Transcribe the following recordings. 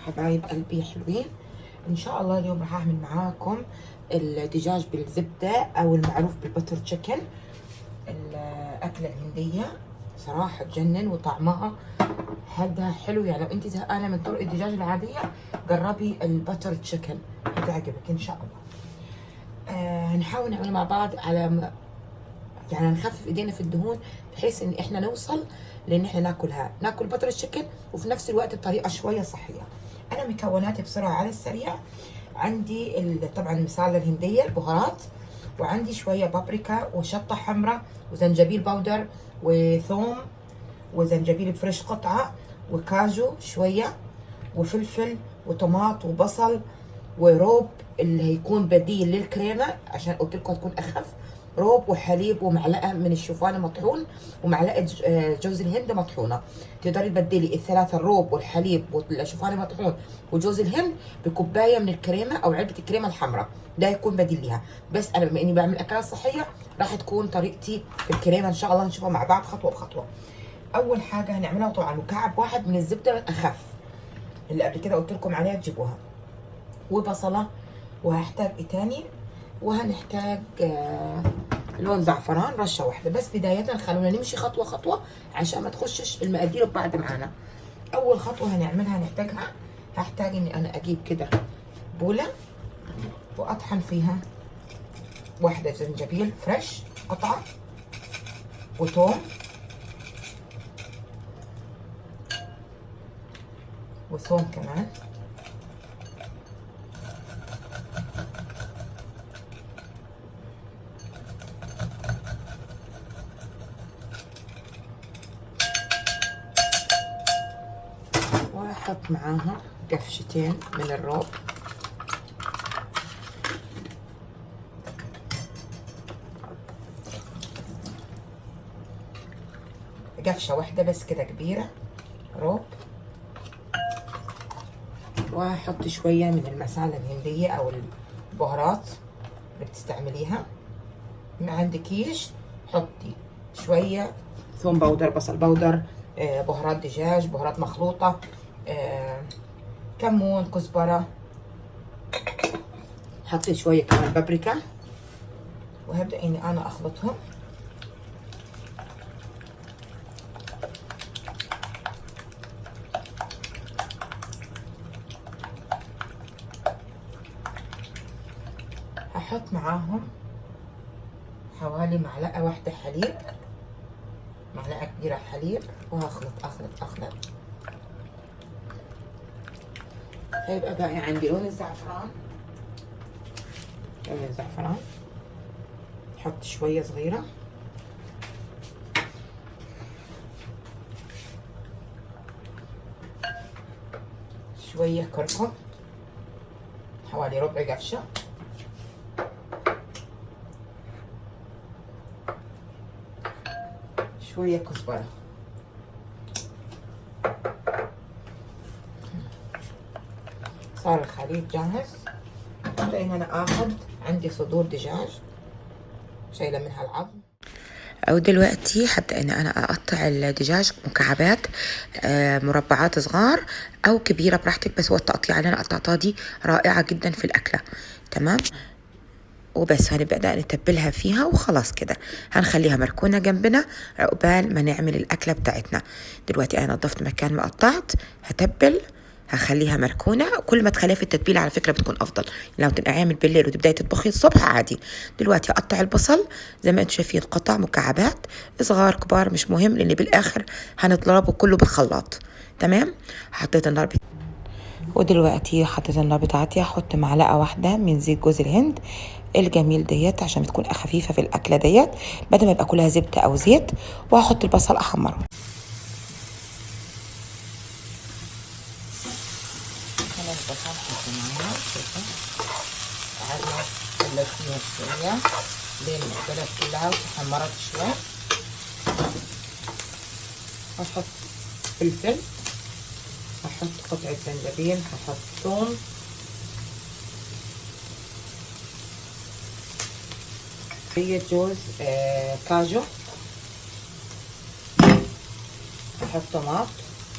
حبايب قلبي حلوين، ان شاء الله اليوم راح اعمل معاكم الدجاج بالزبده او المعروف بالبتر تشيكن. الاكله الهنديه صراحه تجنن وطعمها هذا حلو. يعني لو انت زهقانه من طرق الدجاج العاديه جربي البتر تشيكن هتعجبك ان شاء الله. هنحاول نعمل مع بعض على يعني نخفف ايدينا في الدهون بحيث ان احنا نوصل لان احنا ناكل بتر تشيكن وفي نفس الوقت بطريقه شويه صحيه. انا مكوناتي بسرعه على السريع. عندي طبعا المساله الهنديه البهارات، وعندي شويه بابريكا وشطه حمراء وزنجبيل باودر وثوم وزنجبيل فريش قطعه وكاجو شويه وفلفل وطماط وبصل وروب اللي هيكون بديل للكريمه عشان قلت لكم هتكون اخف. روب وحليب ومعلقه من الشوفان مطحون ومعلقه جوز الهند مطحونه. تقدري تبدلي الثلاثه الروب والحليب والشوفان المطحون وجوز الهند بكوبايه من الكريمه او علبه الكريمه الحمراء، ده يكون بديل ليها. بس انا بما اني بعمل اكلات صحيه راح تكون طريقتي في الكريمه ان شاء الله نشوفها مع بعض خطوه بخطوه. اول حاجه هنعملها طبعا مكعب واحد من الزبده اخف اللي قبل كده قلت لكم عليها تجيبوها، وبصله، وهحتاج ايه تاني، وهنحتاج لون زعفران رشه واحده. بس بدايه خلونا نمشي خطوه خطوه عشان ما تخشش المقادير ببعض معانا. اول خطوه هنعملها هحتاج اني انا اجيب كده بوله واطحن فيها واحده زنجبيل فريش قطعه وثوم وثوم كمان واحط معاها قفشتين من الروب قفشه واحده بس كده كبيره روب، واحط شويه من المساله الهنديه او البهارات اللي بتستعمليها. ما عندكيش حطي شويه ثوم باودر بصل باودر بهارات دجاج بهارات مخلوطه كمون كزبره. حطيت شويه كمان بابريكا وهبدا اني انا اخلطهم. هحط معاهم حوالي معلقه واحده حليب، معلقه كبيره حليب، وهخلط اخلط. هيبقى باقي عندي لون الزعفران. حط شويه صغيره، شويه كركم حوالي ربع قفشه، شويه كزبره. صار الخليط جاهز. هبدأ ان انا اخذ عندي صدور دجاج شايله منها العظم، او دلوقتي هبدأ ان انا اقطع الدجاج مكعبات مربعات صغار او كبيره براحتك، بس هو التقطيع اللي انا قطعتها دي رائعه جدا في الاكله. تمام، وبس هنبدأ نتبلها فيها وخلاص كده هنخليها مركونة جنبنا عقبال ما نعمل الأكلة بتاعتنا. دلوقتي أنا نظفت مكان ما قطعت، هتبل هخليها مركونة. كل ما تخليها في التتبيلة على فكرة بتكون أفضل. لو تنقعيها من بالليل وتبدأي تطبخي الصبح عادي. دلوقتي أقطع البصل زي ما انتم شايفين قطع مكعبات صغار كبار مش مهم، لأن بالآخر هنضربه كله بالخلاط. تمام، حطيت النار ودلوقتي حطيت النار بتاعتي. هحط معلقه واحده من زيت جوز الهند الجميل ديت عشان تكون خفيفه في الاكله ديت بدل ما يبقى كلها زبده او زيت. وهحط البصل احمره. خلاص البصل حطي معاها تعالي خليتيها شويه لين بدأت كلها وتحمرت شوي. هحط فلفل، هحط قطعة زنجبيل، هحط ثوم، شوية جوز كاجو، هحط طماط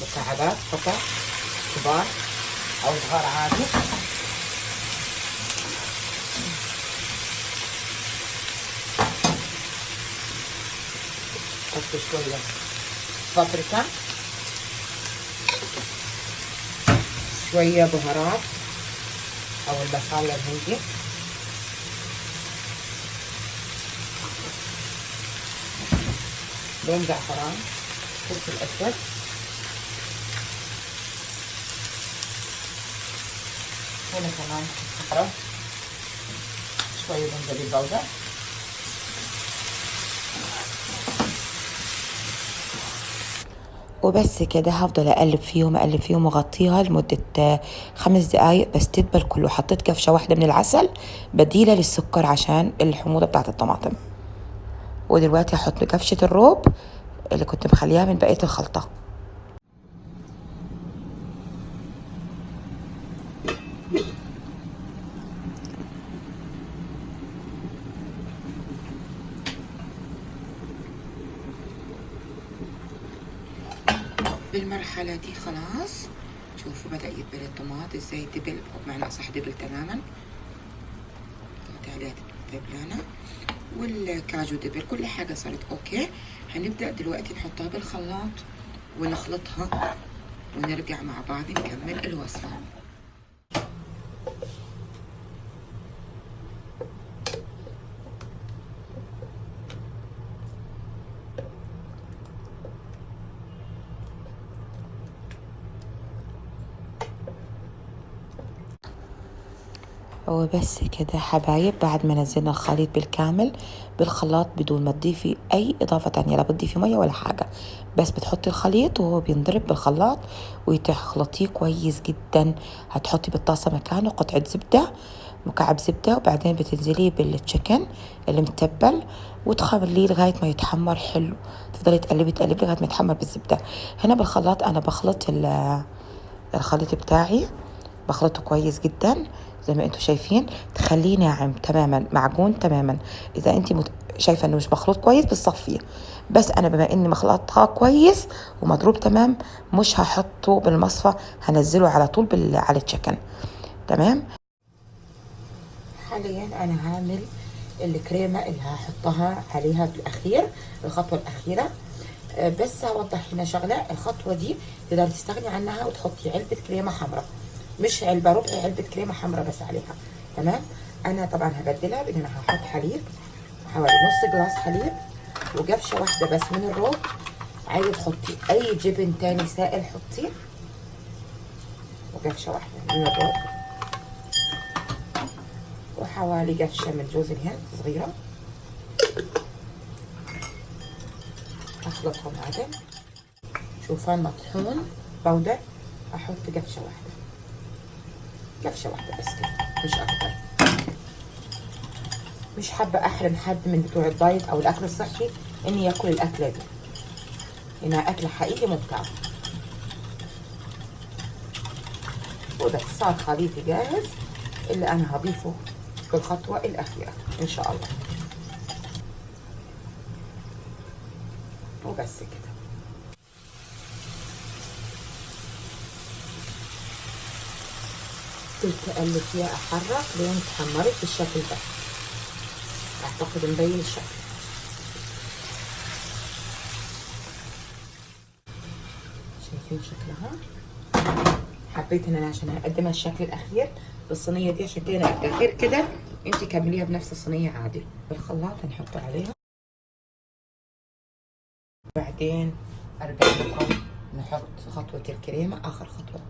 مكعبات قطع كبار، او صغار عادي. حط شوية بابريكا، شوية بهارات او البصل الهندي، لون زعفران، فلفل اسود، هنا كمان بهارات، شوية زنجبيل بودر، وبس كده هفضل اقلب فيهم واغطيها لمدة 5 دقايق بس تدبل كله. حطيت كفشة واحدة من العسل بديلة للسكر عشان الحموضة بتاعت الطماطم. ودلوقتي هحط كفشة الروب اللي كنت مخليها من بقية الخلطة. بالمرحلة دي خلاص شوفوا بدأ يدبل الطماط ازاي دبل، بمعنى اصح دبل تماما. عليها دبلانة والكاجو دبل، كل حاجة صارت اوكي. هنبدأ دلوقتي نحطها بالخلاط ونخلطها ونرجع مع بعض نكمل الوصفة. وبس كده حبايب، بعد ما نزلنا الخليط بالكامل بالخلاط بدون ما تضيفي اي اضافة تانية، لا بتضيفي مية ولا حاجة، بس بتحطي الخليط وهو بينضرب بالخلاط وتخلطيه كويس جدا. هتحطي بالطاسة مكانه قطعة زبدة، مكعب زبدة، وبعدين بتنزليه بالتشيكن اللي متبل وتخليه لغاية ما يتحمر حلو. تفضلي تقلبي لغاية ما يتحمر بالزبدة. هنا بالخلاط انا بخلط الخليط بتاعي، بخلطه كويس جدا زي ما انتم شايفين، تخليه ناعم تماما معجون تماما. اذا انت شايفه انه مش مخلوط كويس بتصفيه، بس انا بما اني مخلطها كويس ومضروب تمام مش هحطه بالمصفى، هنزله على طول على التشيكن. تمام. حاليا انا هعمل الكريمه اللي هحطها عليها بالاخير، الخطوه الاخيره. بس هوضح هنا شغله، الخطوه دي تقدر تستغني عنها وتحطي علبه كريمه حمراء، مش علبه ربع، علبه كريمه حمراء بس عليها. تمام. انا طبعا هبدلها بان انا هحط حليب، حوالي نص جلاس حليب، وقفشه واحده بس من الروب. عايزه تحطي اي جبن تاني سائل حطيه، وقفشه واحده من الروب، وحوالي قفشه من جوز الهند صغيره. اخلطهم عدل. شوفان مطحون باودر، احط قفشه واحده، قفشه واحده بس كده مش اكتر. مش حابه احرم حد من بتوع الدايت او الاكل الصحي اني ياكل الاكله دي، انها اكله حقيقي ممتعه. وبس صار خليطي جاهز اللي انا هضيفه في الخطوه الاخيره ان شاء الله. وبس كده. قلت اقلب فيها احرك لين اتحمرت بالشكل ده، اعتقد مبين الشكل. شايفين شكلها؟ حبيت ان انا عشان اقدمها الشكل الاخير بالصينيه دي عشان كده نقدر، غير كده انت كمليها بنفس الصينيه عادي. بالخلاط هنحط عليها، بعدين ارجع لكم نحط خطوه الكريمه اخر خطوه.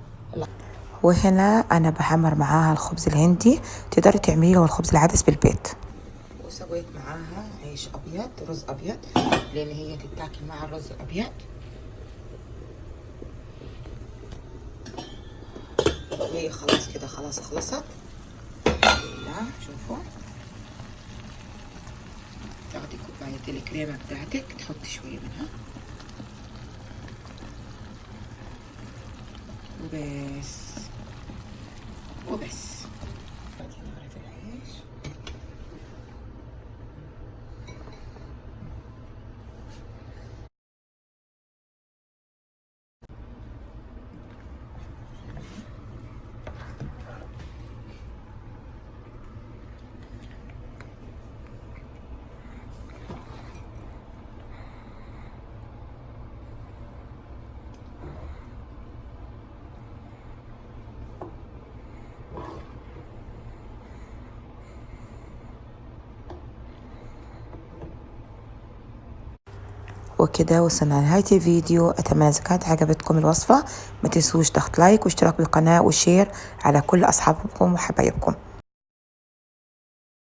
وهنا انا بحمر معاها الخبز الهندي، تقدري تعمليه هو الخبز العدس بالبيت. وسويت معاها عيش ابيض، رز ابيض، لان هي تتاكل مع الرز الابيض. هي خلاص كده، خلاص خلصت. لا شوفوا، تاخدي كوباية الكريمة بتاعتك تحطي شوية منها وبس. وبس نعرف العيش. وكده وصلنا لنهاية الفيديو. أتمنى إذا كانت عجبتكم الوصفة ما تنسوش ضغط لايك واشتراك بالقناة وشير على كل أصحابكم وحبايبكم.